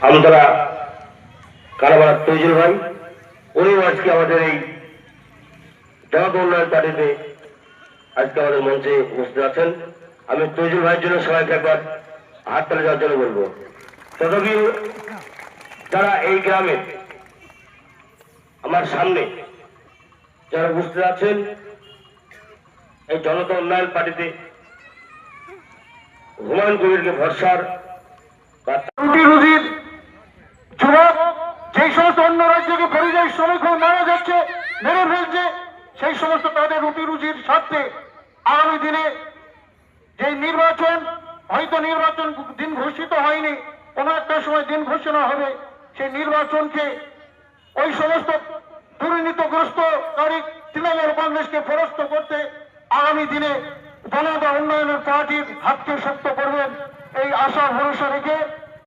আমতলা কালাবাড়ার তৈজুল ভাই, উনিও আজকে আমাদের এই জনতা উন্নয়ন পার্টিতে আজকে আমাদের মঞ্চে উপস্থিত আছেন। আমি তৈজুল ভাইয়ের জন্য সবাইকে একবার হাততালি দেওয়ার জন্য বলবো। তথাপি যারা এই গ্রামে আমার সামনে যারা উপস্থিত আছেন এই জনতা উন্নয়ন পার্টিতে হুমায়ুন কবিরকে ভরসার রুটি রুজির যুবক যেই সমস্ত অন্য রাজ্যকে পরিযায়ী শ্রমিক হয়ে মারা যাচ্ছে, মেরে ফেলছে, সেই সমস্ত তাদের রুটি রুজির স্বার্থে আগামী দিনে যে নির্বাচন, হয়তো নির্বাচন দিন ঘোষিত হয়নি, কোনো একটা সময় দিন ঘোষণা হবে, সেই নির্বাচনকে ওই সমস্ত দুর্নীতিগ্রস্তকারী তৃণমূল কংগ্রেসকে পরাস্ত করতে আগামী দিনে জনতা উন্নয়নের পার্টির হাতকে শক্ত করবেন, এই আশা ভরসা রেখে